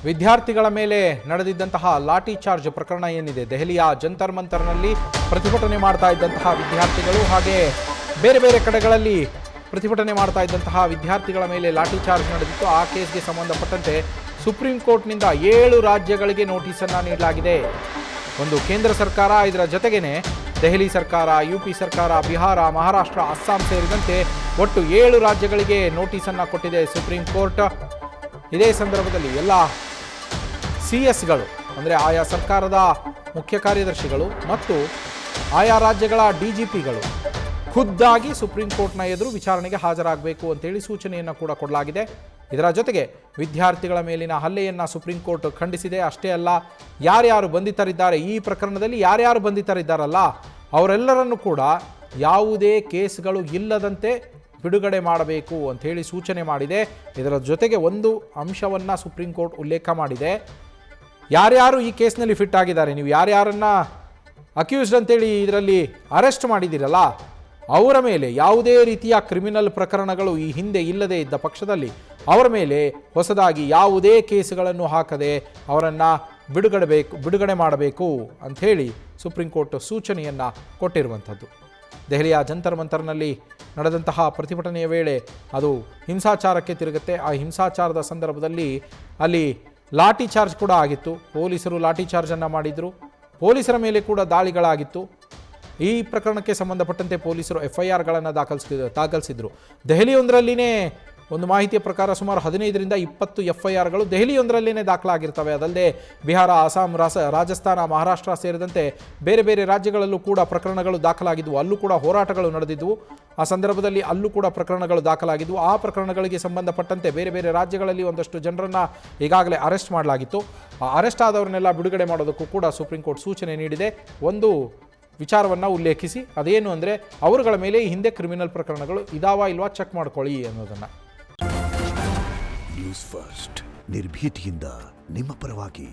ವಿದ್ಯಾರ್ಥಿಗಳ ಮೇಲೆ ನಡೆದಿದ್ದಂತಹ ಲಾಠಿ ಚಾರ್ಜ್ ಪ್ರಕರಣ ಏನಿದೆ, ದೆಹಲಿಯ ಜಂತರ್ ಮಂತರ್ನಲ್ಲಿ ಪ್ರತಿಭಟನೆ ಮಾಡ್ತಾ ಇದ್ದಂತಹ ವಿದ್ಯಾರ್ಥಿಗಳು ಹಾಗೆ ಬೇರೆ ಬೇರೆ ಕಡೆಗಳಲ್ಲಿ ಪ್ರತಿಭಟನೆ ಮಾಡ್ತಾ ಇದ್ದಂತಹ ವಿದ್ಯಾರ್ಥಿಗಳ ಮೇಲೆ ಲಾಠಿ ಚಾರ್ಜ್ ನಡೆದಿತ್ತು. ಆ ಕೇಸ್ಗೆ ಸಂಬಂಧಪಟ್ಟಂತೆ ಸುಪ್ರೀಂ ಕೋರ್ಟ್ನಿಂದ 7 ರಾಜ್ಯಗಳಿಗೆ ನೋಟಿಸನ್ನು ನೀಡಲಾಗಿದೆ. ಒಂದು ಕೇಂದ್ರ ಸರ್ಕಾರ, ಇದರ ಜೊತೆಗೇನೆ ದೆಹಲಿ ಸರ್ಕಾರ, UP ಸರ್ಕಾರ, ಬಿಹಾರ, ಮಹಾರಾಷ್ಟ್ರ, ಅಸ್ಸಾಂ ಸೇರಿದಂತೆ ಒಟ್ಟು 7 ರಾಜ್ಯಗಳಿಗೆ ನೋಟಿಸನ್ನು ಕೊಟ್ಟಿದೆ ಸುಪ್ರೀಂ ಕೋರ್ಟ್. ಇದೇ ಸಂದರ್ಭದಲ್ಲಿ ಎಲ್ಲ CS ಅಂದರೆ ಆಯಾ ಸರ್ಕಾರದ ಮುಖ್ಯ ಕಾರ್ಯದರ್ಶಿಗಳು ಮತ್ತು ಆಯಾ ರಾಜ್ಯಗಳ DGPಗಳು ಖುದ್ದಾಗಿ ಸುಪ್ರೀಂ ಕೋರ್ಟ್ನ ಎದುರು ವಿಚಾರಣೆಗೆ ಹಾಜರಾಗಬೇಕು ಅಂತೇಳಿ ಸೂಚನೆಯನ್ನು ಕೂಡ ಕೊಡಲಾಗಿದೆ. ಇದರ ಜೊತೆಗೆ ವಿದ್ಯಾರ್ಥಿಗಳ ಮೇಲಿನ ಹಲ್ಲೆಯನ್ನು ಸುಪ್ರೀಂ ಕೋರ್ಟ್ ಖಂಡಿಸಿದೆ. ಅಷ್ಟೇ ಅಲ್ಲ, ಯಾರ್ಯಾರು ಬಂಧಿತರಿದ್ದಾರೆ, ಈ ಪ್ರಕರಣದಲ್ಲಿ ಯಾರ್ಯಾರು ಬಂಧಿತರಿದ್ದಾರಲ್ಲ ಅವರೆಲ್ಲರನ್ನು ಕೂಡ ಯಾವುದೇ ಕೇಸ್ಗಳು ಇಲ್ಲದಂತೆ ಬಿಡುಗಡೆ ಮಾಡಬೇಕು ಅಂಥೇಳಿ ಸೂಚನೆ ಮಾಡಿದೆ. ಇದರ ಜೊತೆಗೆ ಒಂದು ಅಂಶವನ್ನು ಸುಪ್ರೀಂ ಕೋರ್ಟ್ ಉಲ್ಲೇಖ ಮಾಡಿದೆ. ಯಾರ್ಯಾರು ಈ ಕೇಸ್ನಲ್ಲಿ ಫಿಟ್ ಆಗಿದ್ದಾರೆ, ನೀವು ಯಾರ್ಯಾರನ್ನ ಅಕ್ಯೂಸ್ಡ್ ಅಂತೇಳಿ ಇದರಲ್ಲಿ ಅರೆಸ್ಟ್ ಮಾಡಿದ್ದೀರಲ್ಲ ಅವರ ಮೇಲೆ ಯಾವುದೇ ರೀತಿಯ ಕ್ರಿಮಿನಲ್ ಪ್ರಕರಣಗಳು ಈ ಹಿಂದೆ ಇಲ್ಲದೇ ಇದ್ದ ಪಕ್ಷದಲ್ಲಿ ಅವರ ಮೇಲೆ ಹೊಸದಾಗಿ ಯಾವುದೇ ಕೇಸುಗಳನ್ನು ಹಾಕದೆ ಅವರನ್ನು ಬಿಡುಗಡೆ ಮಾಡಬೇಕು ಅಂಥೇಳಿ ಸುಪ್ರೀಂ ಕೋರ್ಟ್ ಸೂಚನೆಯನ್ನು ಕೊಟ್ಟಿರುವಂಥದ್ದು. ದೆಹಲಿಯ ಜಂತರ್ ಮಂತರ್ನಲ್ಲಿ ನಡೆದಂತಹ ಪ್ರತಿಭಟನೆಯ ವೇಳೆ ಅದು ಹಿಂಸಾಚಾರಕ್ಕೆ ತಿರುಗುತ್ತೆ. ಆ ಹಿಂಸಾಚಾರದ ಸಂದರ್ಭದಲ್ಲಿ ಅಲ್ಲಿ ಲಾಠಿ ಚಾರ್ಜ್ ಕೂಡ ಆಗಿತ್ತು. ಪೊಲೀಸರು ಲಾಠಿ ಚಾರ್ಜನ್ನು ಮಾಡಿದರು. ಪೊಲೀಸರ ಮೇಲೆ ಕೂಡ ದಾಳಿಗಳಾಗಿತ್ತು. ಈ ಪ್ರಕರಣಕ್ಕೆ ಸಂಬಂಧಪಟ್ಟಂತೆ ಪೊಲೀಸರು FIRಗಳನ್ನು ದಾಖಲಿಸಿದ್ರು. ದೆಹಲಿಯೊಂದರಲ್ಲಿನೇ ಒಂದು ಮಾಹಿತಿಯ ಪ್ರಕಾರ ಸುಮಾರು 15ರಿಂದ 20 FIRಗಳು ದೆಹಲಿಯೊಂದರಲ್ಲೇ ದಾಖಲಾಗಿರ್ತವೆ. ಅದಲ್ಲದೆ ಬಿಹಾರ, ಅಸ್ಸಾಂ, ರಾಜಸ್ಥಾನ, ಮಹಾರಾಷ್ಟ್ರ ಸೇರಿದಂತೆ ಬೇರೆ ಬೇರೆ ರಾಜ್ಯಗಳಲ್ಲೂ ಕೂಡ ಪ್ರಕರಣಗಳು ದಾಖಲಾಗಿದ್ವು. ಅಲ್ಲೂ ಕೂಡ ಹೋರಾಟಗಳು ನಡೆದಿದ್ವು. ಆ ಸಂದರ್ಭದಲ್ಲಿ ಅಲ್ಲೂ ಕೂಡ ಪ್ರಕರಣಗಳು ದಾಖಲಾಗಿದ್ವು. ಆ ಪ್ರಕರಣಗಳಿಗೆ ಸಂಬಂಧಪಟ್ಟಂತೆ ಬೇರೆ ಬೇರೆ ರಾಜ್ಯಗಳಲ್ಲಿ ಒಂದಷ್ಟು ಜನರನ್ನು ಈಗಾಗಲೇ ಅರೆಸ್ಟ್ ಮಾಡಲಾಗಿತ್ತು. ಆ ಅರೆಸ್ಟ್ ಆದವ್ರನ್ನೆಲ್ಲ ಬಿಡುಗಡೆ ಮಾಡೋದಕ್ಕೂ ಕೂಡ ಸುಪ್ರೀಂ ಕೋರ್ಟ್ ಸೂಚನೆ ನೀಡಿದೆ. ಒಂದು ವಿಚಾರವನ್ನು ಉಲ್ಲೇಖಿಸಿ, ಅದೇನು ಅಂದರೆ ಅವರುಗಳ ಮೇಲೆ ಈ ಹಿಂದೆ ಕ್ರಿಮಿನಲ್ ಪ್ರಕರಣಗಳು ಇದಾವಾ ಇಲ್ವಾ ಚೆಕ್ ಮಾಡ್ಕೊಳ್ಳಿ ಅನ್ನೋದನ್ನು. ನ್ಯೂಸ್ ಫಸ್ಟ್ ನಿರ್ಭೀತಿಯಿಂದ ನಿಮ್ಮ ಪರವಾಗಿ.